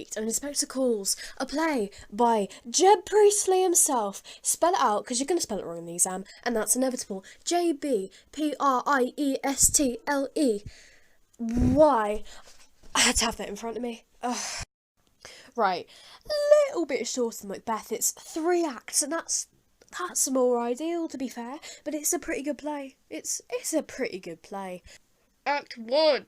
leaked, and Inspector calls a play by Jeb Priestley himself. Spell it out, because you're going to spell it wrong in the exam, and that's inevitable. Jbpriestle. Why? I had to have that in front of me. Ugh. Right, a little bit shorter than Macbeth. It's 3 acts, and that's more ideal, to be fair. But it's a pretty good play. It's a pretty good play. Act 1.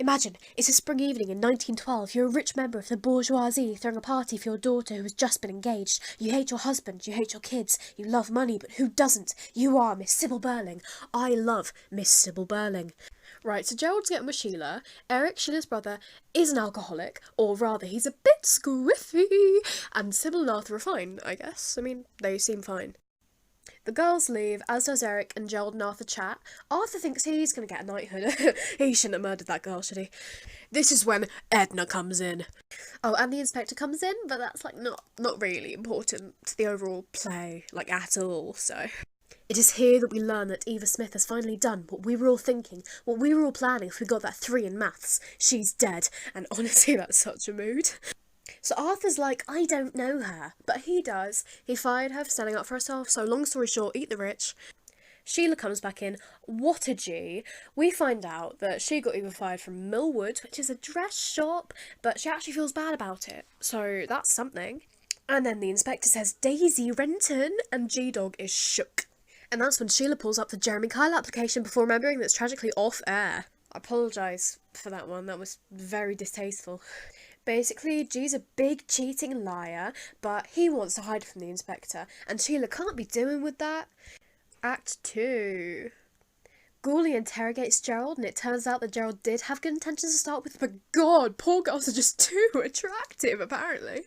Imagine, it's a spring evening in 1912. You're a rich member of the bourgeoisie throwing a party for your daughter who has just been engaged. You hate your husband, you hate your kids, you love money, but who doesn't? You are Miss Sybil Burling. I love Miss Sybil Burling. Right, so Gerald's getting with Sheila. Eric, Sheila's brother, is an alcoholic, or rather, he's a bit squiffy. And Sybil and Arthur are fine, I guess. I mean, they seem fine. The girls leave, as does Eric, and Gerald and Arthur chat. Arthur thinks he's going to get a knighthood. He shouldn't have murdered that girl, should he? This is when Edna comes in. Oh, and the inspector comes in, but that's, like, not really important to the overall play, like, at all, so... It is here that we learn that Eva Smith has finally done what we were all thinking, what we were all planning if we got that 3 in maths. She's dead, and honestly, that's such a mood. So Arthur's like, I don't know her, but he does. He fired her for standing up for herself, so long story short, eat the rich. Sheila comes back in. What a G. We find out that she got Eva fired from Millwood, which is a dress shop, but she actually feels bad about it, so that's something. And then the inspector says, Daisy Renton, and G-Dog is shook. And that's when Sheila pulls up the Jeremy Kyle application before remembering that it's tragically off air. I apologise for that one, that was very distasteful. Basically, G's a big cheating liar, but he wants to hide from the inspector, and Sheila can't be doing with that. Act 2. Gourley interrogates Gerald, and it turns out that Gerald did have good intentions to start with, but God, poor girls are just too attractive, apparently.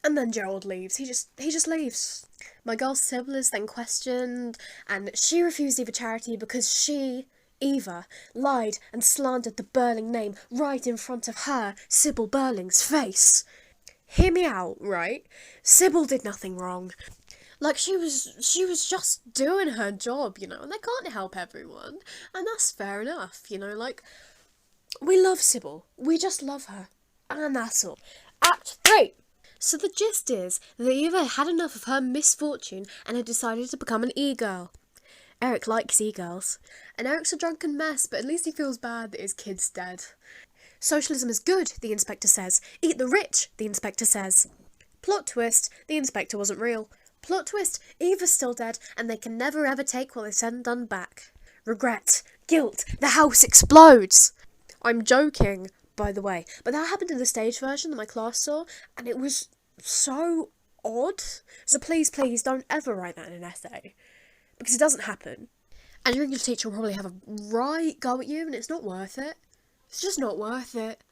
And then Gerald leaves. He just leaves. My girl Sybil is then questioned, and she refused Eva charity because she, Eva, lied and slandered the Burling name right in front of her, Sybil Burling's face. Hear me out, right? Sybil did nothing wrong. Like, she was just doing her job, you know, and they can't help everyone, and that's fair enough, you know, like, we love Sybil. We just love her. And that's all. Act 3. So the gist is that Eva had enough of her misfortune and had decided to become an e-girl. Eric likes e-girls. And Eric's a drunken mess, but at least he feels bad that his kid's dead. Socialism is good, the inspector says. Eat the rich, the inspector says. Plot twist, the inspector wasn't real. Plot twist, Eva's still dead, and they can never ever take what they said and done back. Regret, guilt, the house explodes. I'm joking, by the way, but that happened in the stage version that my class saw, and it was so odd. So please don't ever write that in an essay, because it doesn't happen, and your English teacher will probably have a right go at you, and it's not worth it. It's just not worth it.